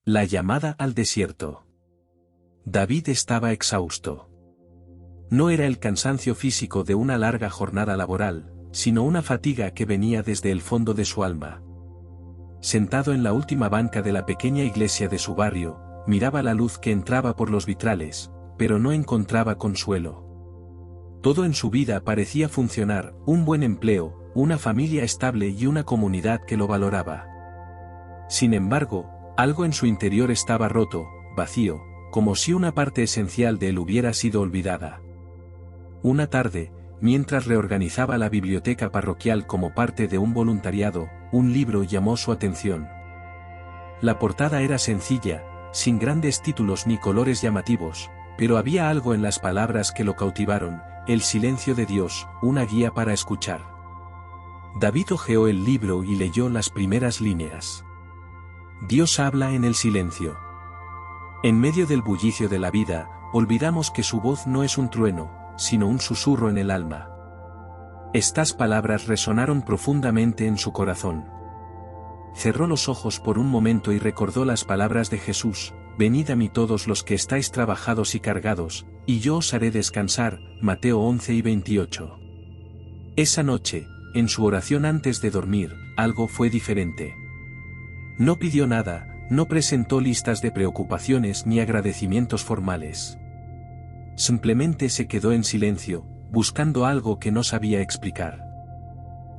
La llamada al desierto. David estaba exhausto. No era el cansancio físico de una larga jornada laboral, sino una fatiga que venía desde el fondo de su alma. Sentado en la última banca de la pequeña iglesia de su barrio, miraba la luz que entraba por los vitrales, pero no encontraba consuelo. Todo en su vida parecía funcionar: un buen empleo, una familia estable y una comunidad que lo valoraba. Sin embargo, algo en su interior estaba roto, vacío, como si una parte esencial de él hubiera sido olvidada. Una tarde, mientras reorganizaba la biblioteca parroquial como parte de un voluntariado, un libro llamó su atención. La portada era sencilla, sin grandes títulos ni colores llamativos, pero había algo en las palabras que lo cautivaron: el silencio de Dios, una guía para escuchar. David hojeó el libro y leyó las primeras líneas. Dios habla en el silencio. En medio del bullicio de la vida, olvidamos que su voz no es un trueno, sino un susurro en el alma. Estas palabras resonaron profundamente en su corazón. Cerró los ojos por un momento y recordó las palabras de Jesús: venid a mí todos los que estáis trabajados y cargados, y yo os haré descansar. Mateo 11:28. Esa noche, en su oración antes de dormir, algo fue diferente. No pidió nada, no presentó listas de preocupaciones ni agradecimientos formales. Simplemente se quedó en silencio, buscando algo que no sabía explicar.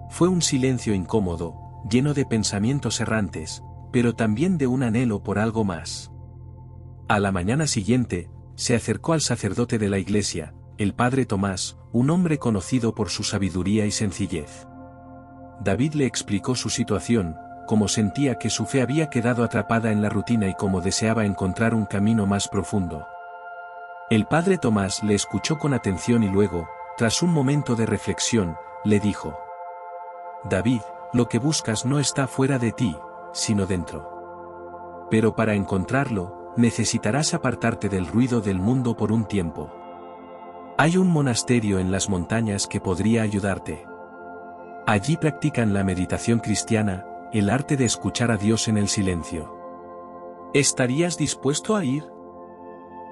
Fue un silencio incómodo, lleno de pensamientos errantes, pero también de un anhelo por algo más. A la mañana siguiente, se acercó al sacerdote de la iglesia, el padre Tomás, un hombre conocido por su sabiduría y sencillez. David le explicó su situación, cómo sentía que su fe había quedado atrapada en la rutina y cómo deseaba encontrar un camino más profundo. El padre Tomás le escuchó con atención y luego, tras un momento de reflexión, le dijo: David, lo que buscas no está fuera de ti, sino dentro. Pero para encontrarlo, necesitarás apartarte del ruido del mundo por un tiempo. Hay un monasterio en las montañas que podría ayudarte. Allí practican la meditación cristiana, el arte de escuchar a Dios en el silencio. ¿Estarías dispuesto a ir?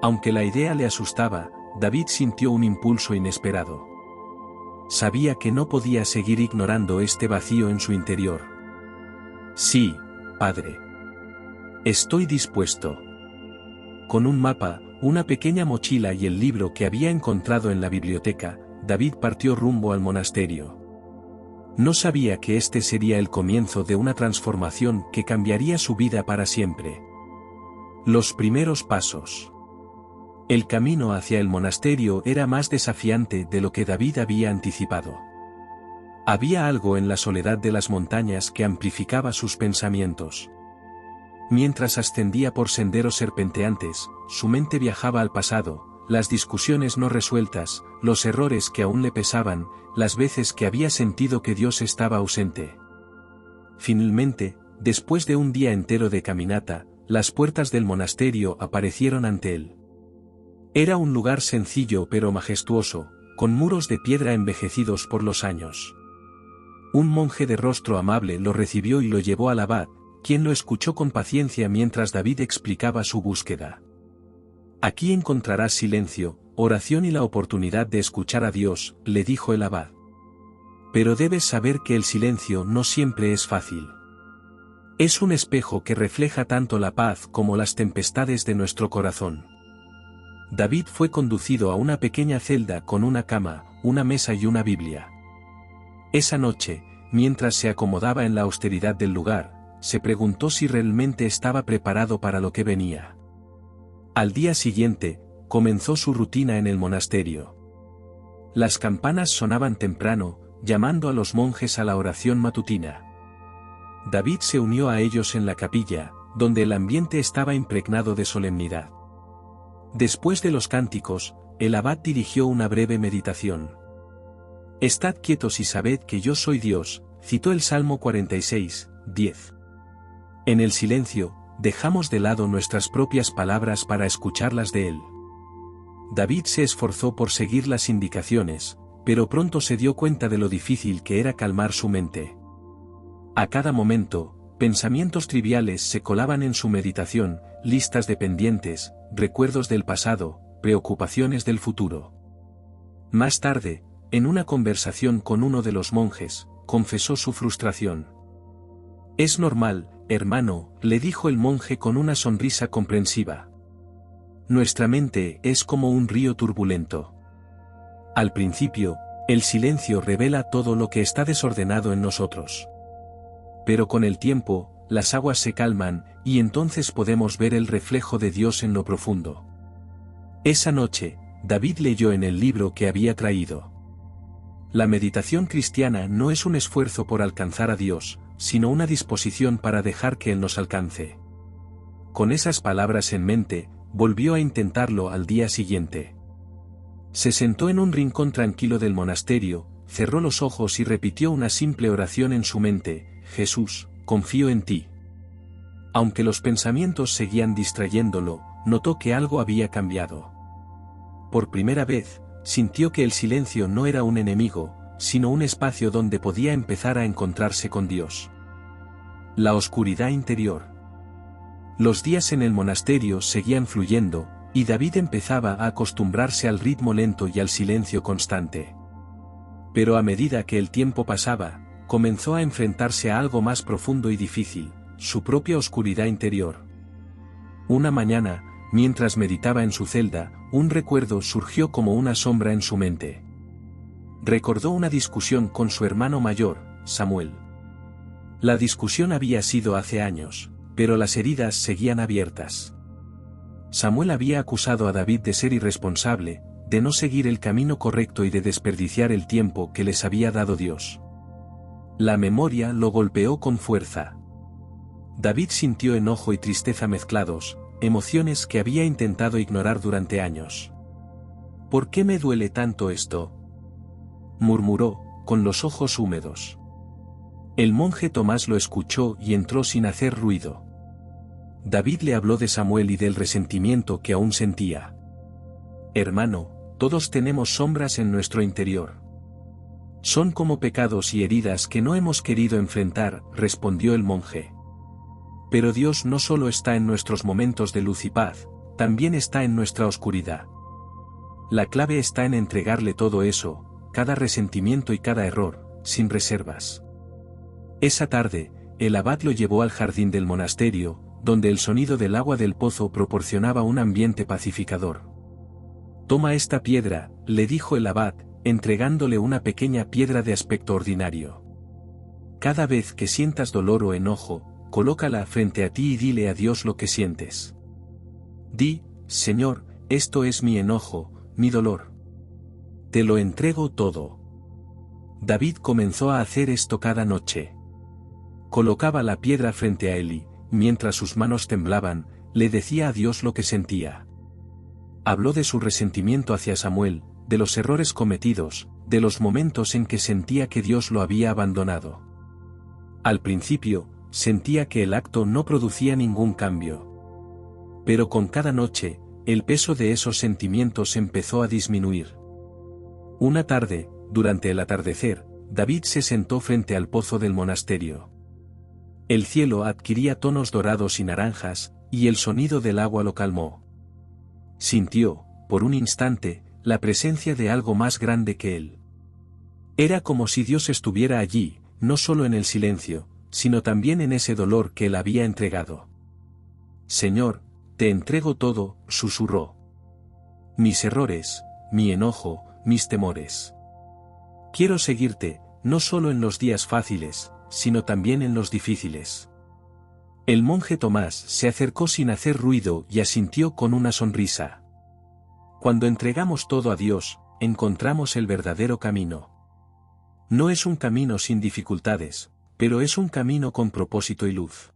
Aunque la idea le asustaba, David sintió un impulso inesperado. Sabía que no podía seguir ignorando este vacío en su interior. Sí, padre. Estoy dispuesto. Con un mapa, una pequeña mochila y el libro que había encontrado en la biblioteca, David partió rumbo al monasterio. No sabía que este sería el comienzo de una transformación que cambiaría su vida para siempre. Los primeros pasos. El camino hacia el monasterio era más desafiante de lo que David había anticipado. Había algo en la soledad de las montañas que amplificaba sus pensamientos. Mientras ascendía por senderos serpenteantes, su mente viajaba al pasado, las discusiones no resueltas, los errores que aún le pesaban, las veces que había sentido que Dios estaba ausente. Finalmente, después de un día entero de caminata, las puertas del monasterio aparecieron ante él. Era un lugar sencillo pero majestuoso, con muros de piedra envejecidos por los años. Un monje de rostro amable lo recibió y lo llevó al abad, quien lo escuchó con paciencia mientras David explicaba su búsqueda. Aquí encontrarás silencio, oración y la oportunidad de escuchar a Dios, le dijo el abad. Pero debes saber que el silencio no siempre es fácil. Es un espejo que refleja tanto la paz como las tempestades de nuestro corazón. David fue conducido a una pequeña celda con una cama, una mesa y una Biblia. Esa noche, mientras se acomodaba en la austeridad del lugar, se preguntó si realmente estaba preparado para lo que venía. Al día siguiente, comenzó su rutina en el monasterio. Las campanas sonaban temprano, llamando a los monjes a la oración matutina. David se unió a ellos en la capilla, donde el ambiente estaba impregnado de solemnidad. Después de los cánticos, el abad dirigió una breve meditación. Estad quietos y sabed que yo soy Dios, citó el Salmo 46:10. En el silencio, dejamos de lado nuestras propias palabras para escuchar las de él. David se esforzó por seguir las indicaciones, pero pronto se dio cuenta de lo difícil que era calmar su mente. A cada momento, Pensamientos triviales se colaban en su meditación, listas de pendientes, recuerdos del pasado, preocupaciones del futuro. Más tarde, en una conversación con uno de los monjes, confesó su frustración. «Es normal, hermano», le dijo el monje con una sonrisa comprensiva. «Nuestra mente es como un río turbulento. Al principio, el silencio revela todo lo que está desordenado en nosotros. Pero con el tiempo, las aguas se calman, y entonces podemos ver el reflejo de Dios en lo profundo». Esa noche, David leyó en el libro que había traído. La meditación cristiana no es un esfuerzo por alcanzar a Dios, sino una disposición para dejar que Él nos alcance. Con esas palabras en mente, volvió a intentarlo al día siguiente. Se sentó en un rincón tranquilo del monasterio, cerró los ojos y repitió una simple oración en su mente: «Jesús, confío en ti». Aunque los pensamientos seguían distrayéndolo, notó que algo había cambiado. Por primera vez, sintió que el silencio no era un enemigo, sino un espacio donde podía empezar a encontrarse con Dios. La oscuridad interior. Los días en el monasterio seguían fluyendo, y David empezaba a acostumbrarse al ritmo lento y al silencio constante. Pero a medida que el tiempo pasaba, comenzó a enfrentarse a algo más profundo y difícil: su propia oscuridad interior. Una mañana, mientras meditaba en su celda, un recuerdo surgió como una sombra en su mente. Recordó una discusión con su hermano mayor, Samuel. La discusión había sido hace años, pero las heridas seguían abiertas. Samuel había acusado a David de ser irresponsable, de no seguir el camino correcto y de desperdiciar el tiempo que les había dado Dios. La memoria lo golpeó con fuerza. David sintió enojo y tristeza mezclados, emociones que había intentado ignorar durante años. «¿Por qué me duele tanto esto?», murmuró, con los ojos húmedos. El monje Tomás lo escuchó y entró sin hacer ruido. David le habló de Samuel y del resentimiento que aún sentía. «Hermano, todos tenemos sombras en nuestro interior. Son como pecados y heridas que no hemos querido enfrentar», respondió el monje. «Pero Dios no solo está en nuestros momentos de luz y paz, también está en nuestra oscuridad. La clave está en entregarle todo eso, cada resentimiento y cada error, sin reservas». Esa tarde, el abad lo llevó al jardín del monasterio, donde el sonido del agua del pozo proporcionaba un ambiente pacificador. «Toma esta piedra», le dijo el abad, entregándole una pequeña piedra de aspecto ordinario. «Cada vez que sientas dolor o enojo, colócala frente a ti y dile a Dios lo que sientes. Di: Señor, esto es mi enojo, mi dolor. Te lo entrego todo». David comenzó a hacer esto cada noche. Colocaba la piedra frente a él y, mientras sus manos temblaban, le decía a Dios lo que sentía. Habló de su resentimiento hacia Samuel, de los errores cometidos, de los momentos en que sentía que Dios lo había abandonado. Al principio, sentía que el acto no producía ningún cambio. Pero con cada noche, el peso de esos sentimientos empezó a disminuir. Una tarde, durante el atardecer, David se sentó frente al pozo del monasterio. El cielo adquiría tonos dorados y naranjas, y el sonido del agua lo calmó. Sintió, por un instante, la presencia de algo más grande que él. Era como si Dios estuviera allí, no solo en el silencio, sino también en ese dolor que él había entregado. «Señor, te entrego todo», susurró. «Mis errores, mi enojo, mis temores. Quiero seguirte, no solo en los días fáciles, sino también en los difíciles». El monje Tomás se acercó sin hacer ruido y asintió con una sonrisa. Cuando entregamos todo a Dios, encontramos el verdadero camino. No es un camino sin dificultades, pero es un camino con propósito y luz.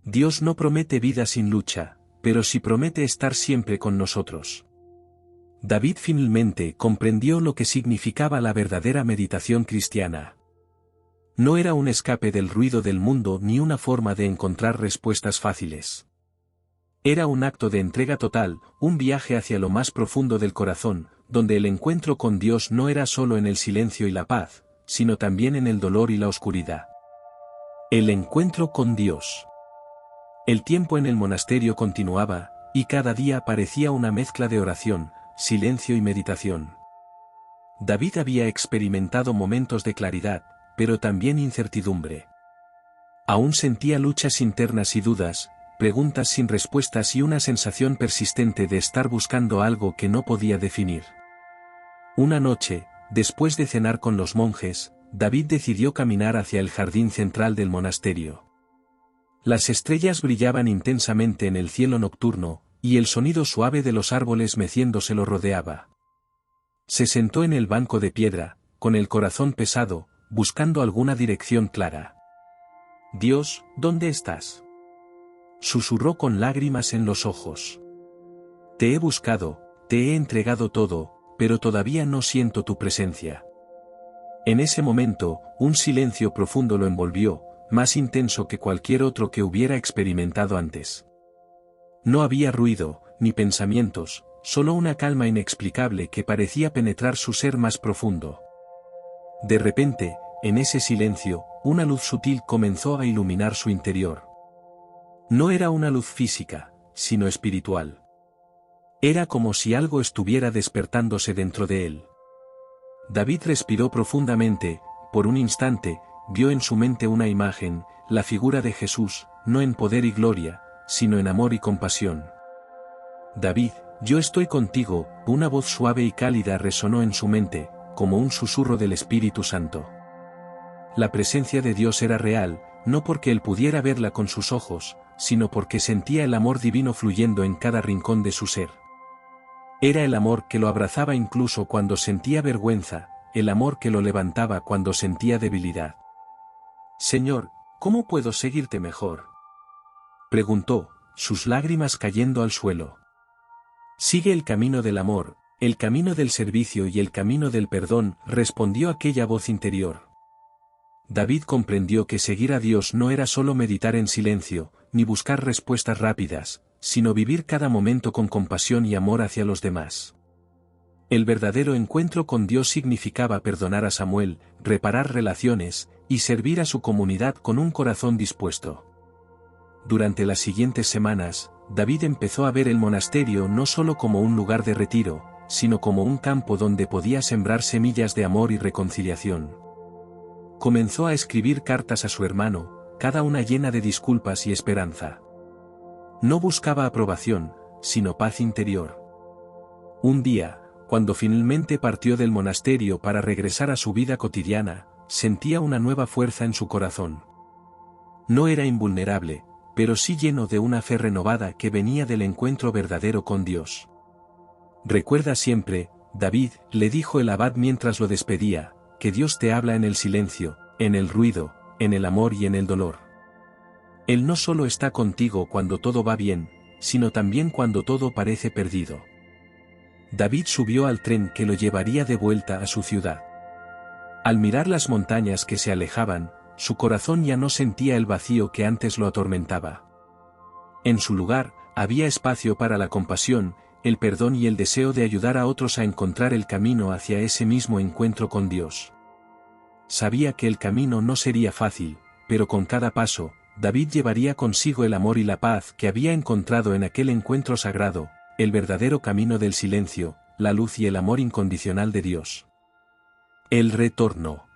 Dios no promete vida sin lucha, pero sí promete estar siempre con nosotros. David finalmente comprendió lo que significaba la verdadera meditación cristiana. No era un escape del ruido del mundo ni una forma de encontrar respuestas fáciles. Era un acto de entrega total, un viaje hacia lo más profundo del corazón, donde el encuentro con Dios no era solo en el silencio y la paz, sino también en el dolor y la oscuridad. El encuentro con Dios. El tiempo en el monasterio continuaba, y cada día parecía una mezcla de oración, silencio y meditación. David había experimentado momentos de claridad, pero también incertidumbre. Aún sentía luchas internas y dudas, preguntas sin respuestas y una sensación persistente de estar buscando algo que no podía definir. Una noche, después de cenar con los monjes, David decidió caminar hacia el jardín central del monasterio. Las estrellas brillaban intensamente en el cielo nocturno, y el sonido suave de los árboles meciéndose lo rodeaba. Se sentó en el banco de piedra, con el corazón pesado, buscando alguna dirección clara. «Dios, ¿dónde estás?», susurró con lágrimas en los ojos. «Te he buscado, te he entregado todo, pero todavía no siento tu presencia». En ese momento, un silencio profundo lo envolvió, más intenso que cualquier otro que hubiera experimentado antes. No había ruido, ni pensamientos, solo una calma inexplicable que parecía penetrar su ser más profundo. De repente, en ese silencio, una luz sutil comenzó a iluminar su interior. No era una luz física, sino espiritual. Era como si algo estuviera despertándose dentro de él. David respiró profundamente, por un instante, vio en su mente una imagen, la figura de Jesús, no en poder y gloria, sino en amor y compasión. «David, yo estoy contigo», una voz suave y cálida resonó en su mente, como un susurro del Espíritu Santo. La presencia de Dios era real, no porque él pudiera verla con sus ojos, sino porque sentía el amor divino fluyendo en cada rincón de su ser. Era el amor que lo abrazaba incluso cuando sentía vergüenza, el amor que lo levantaba cuando sentía debilidad. «Señor, ¿cómo puedo seguirte mejor?», preguntó, sus lágrimas cayendo al suelo. «Sigue el camino del amor, el camino del servicio y el camino del perdón», respondió aquella voz interior. David comprendió que seguir a Dios no era solo meditar en silencio, ni buscar respuestas rápidas, sino vivir cada momento con compasión y amor hacia los demás. El verdadero encuentro con Dios significaba perdonar a Samuel, reparar relaciones, y servir a su comunidad con un corazón dispuesto. Durante las siguientes semanas, David empezó a ver el monasterio no solo como un lugar de retiro, sino como un campo donde podía sembrar semillas de amor y reconciliación. Comenzó a escribir cartas a su hermano, cada una llena de disculpas y esperanza. No buscaba aprobación, sino paz interior. Un día, cuando finalmente partió del monasterio para regresar a su vida cotidiana, sentía una nueva fuerza en su corazón. No era invulnerable, pero sí lleno de una fe renovada que venía del encuentro verdadero con Dios. «Recuerda siempre, David», le dijo el abad mientras lo despedía, «que Dios te habla en el silencio, en el ruido, en el amor y en el dolor. Él no solo está contigo cuando todo va bien, sino también cuando todo parece perdido». David subió al tren que lo llevaría de vuelta a su ciudad. Al mirar las montañas que se alejaban, su corazón ya no sentía el vacío que antes lo atormentaba. En su lugar, había espacio para la compasión, el perdón y el deseo de ayudar a otros a encontrar el camino hacia ese mismo encuentro con Dios. Sabía que el camino no sería fácil, pero con cada paso, David llevaría consigo el amor y la paz que había encontrado en aquel encuentro sagrado, el verdadero camino del silencio, la luz y el amor incondicional de Dios. El retorno.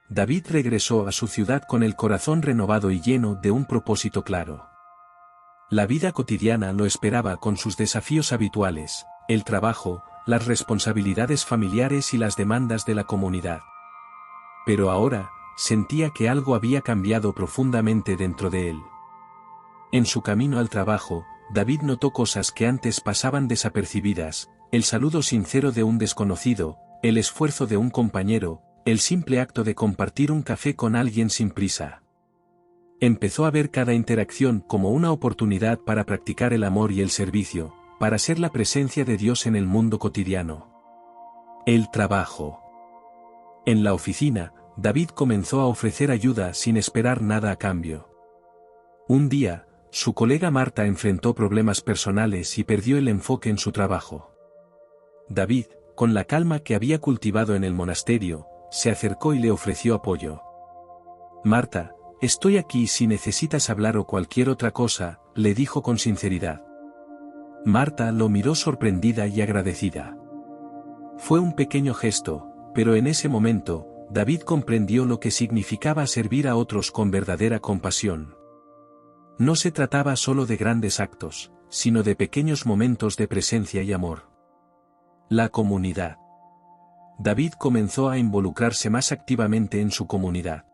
David regresó a su ciudad con el corazón renovado y lleno de un propósito claro. La vida cotidiana lo esperaba con sus desafíos habituales, el trabajo, las responsabilidades familiares y las demandas de la comunidad. Pero ahora, sentía que algo había cambiado profundamente dentro de él. En su camino al trabajo, David notó cosas que antes pasaban desapercibidas, el saludo sincero de un desconocido, el esfuerzo de un compañero, el simple acto de compartir un café con alguien sin prisa. Empezó a ver cada interacción como una oportunidad para practicar el amor y el servicio, para ser la presencia de Dios en el mundo cotidiano. El trabajo. En la oficina, David comenzó a ofrecer ayuda sin esperar nada a cambio. Un día, su colega Marta enfrentó problemas personales y perdió el enfoque en su trabajo. David, con la calma que había cultivado en el monasterio, se acercó y le ofreció apoyo. Marta, Estoy aquí si necesitas hablar o cualquier otra cosa, le dijo con sinceridad. Marta lo miró sorprendida y agradecida. Fue un pequeño gesto, pero en ese momento, David comprendió lo que significaba servir a otros con verdadera compasión. No se trataba solo de grandes actos, sino de pequeños momentos de presencia y amor. La comunidad. David comenzó a involucrarse más activamente en su comunidad.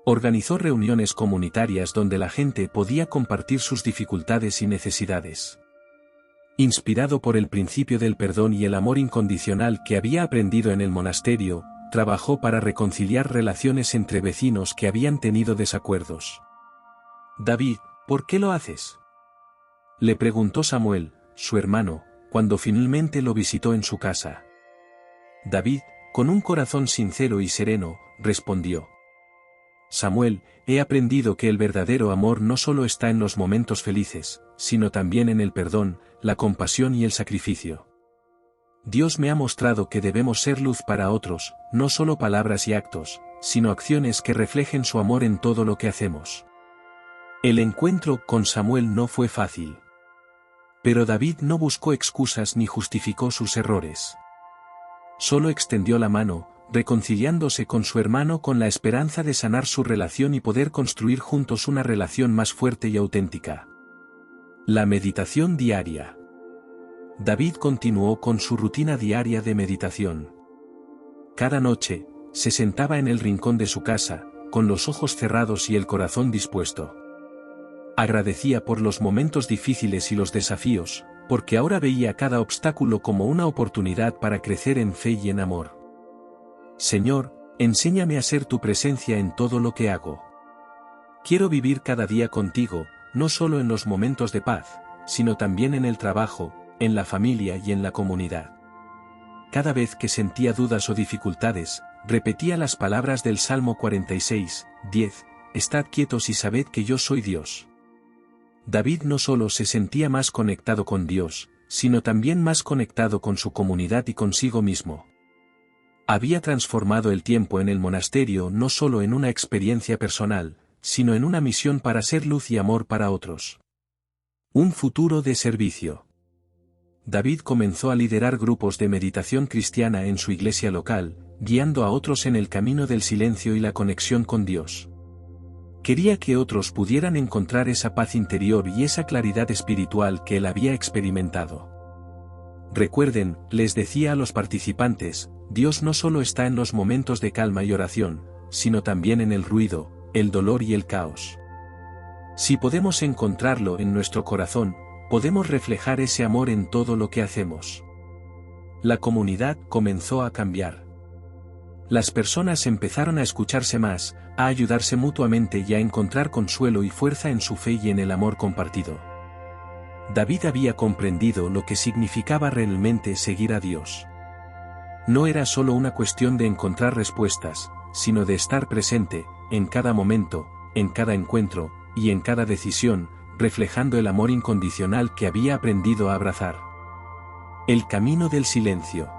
Organizó reuniones comunitarias donde la gente podía compartir sus dificultades y necesidades. Inspirado por el principio del perdón y el amor incondicional que había aprendido en el monasterio, trabajó para reconciliar relaciones entre vecinos que habían tenido desacuerdos. David, ¿por qué lo haces?, le preguntó Samuel, su hermano, cuando finalmente lo visitó en su casa. David, con un corazón sincero y sereno, respondió: Samuel, he aprendido que el verdadero amor no solo está en los momentos felices, sino también en el perdón, la compasión y el sacrificio. Dios me ha mostrado que debemos ser luz para otros, no solo palabras y actos, sino acciones que reflejen su amor en todo lo que hacemos. El encuentro con Samuel no fue fácil. Pero David no buscó excusas ni justificó sus errores. Solo extendió la mano, reconciliándose con su hermano con la esperanza de sanar su relación y poder construir juntos una relación más fuerte y auténtica. La meditación diaria. David continuó con su rutina diaria de meditación. Cada noche, se sentaba en el rincón de su casa, con los ojos cerrados y el corazón dispuesto. Agradecía por los momentos difíciles y los desafíos, porque ahora veía cada obstáculo como una oportunidad para crecer en fe y en amor. Señor, enséñame a ser tu presencia en todo lo que hago. Quiero vivir cada día contigo, no solo en los momentos de paz, sino también en el trabajo, en la familia y en la comunidad. Cada vez que sentía dudas o dificultades, repetía las palabras del Salmo 46, 10, Estad quietos y sabed que yo soy Dios. David no solo se sentía más conectado con Dios, sino también más conectado con su comunidad y consigo mismo. Había transformado el tiempo en el monasterio no solo en una experiencia personal, sino en una misión para ser luz y amor para otros. Un futuro de servicio. David comenzó a liderar grupos de meditación cristiana en su iglesia local, guiando a otros en el camino del silencio y la conexión con Dios. Quería que otros pudieran encontrar esa paz interior y esa claridad espiritual que él había experimentado. Recuerden, les decía a los participantes, Dios no solo está en los momentos de calma y oración, sino también en el ruido, el dolor y el caos. Si podemos encontrarlo en nuestro corazón, podemos reflejar ese amor en todo lo que hacemos. La comunidad comenzó a cambiar. Las personas empezaron a escucharse más, a ayudarse mutuamente y a encontrar consuelo y fuerza en su fe y en el amor compartido. David había comprendido lo que significaba realmente seguir a Dios. No era solo una cuestión de encontrar respuestas, sino de estar presente, en cada momento, en cada encuentro, y en cada decisión, reflejando el amor incondicional que había aprendido a abrazar. El camino del silencio.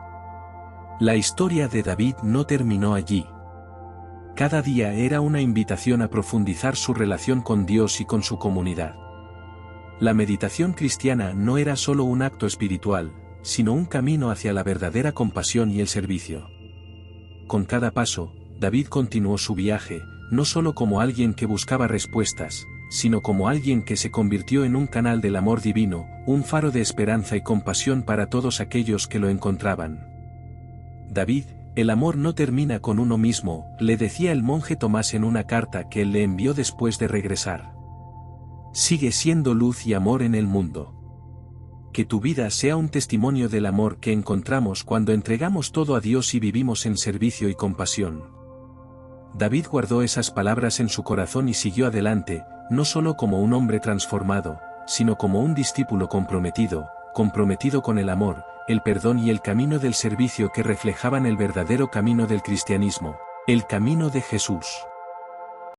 La historia de David no terminó allí. Cada día era una invitación a profundizar su relación con Dios y con su comunidad. La meditación cristiana no era solo un acto espiritual, sino un camino hacia la verdadera compasión y el servicio. Con cada paso, David continuó su viaje, no solo como alguien que buscaba respuestas, sino como alguien que se convirtió en un canal del amor divino, un faro de esperanza y compasión para todos aquellos que lo encontraban. David, el amor no termina con uno mismo, le decía el monje Tomás en una carta que él le envió después de regresar. Sigue siendo luz y amor en el mundo. Que tu vida sea un testimonio del amor que encontramos cuando entregamos todo a Dios y vivimos en servicio y compasión. David guardó esas palabras en su corazón y siguió adelante, no solo como un hombre transformado, sino como un discípulo comprometido con el amor, el perdón y el camino del servicio que reflejaban el verdadero camino del cristianismo, el camino de Jesús.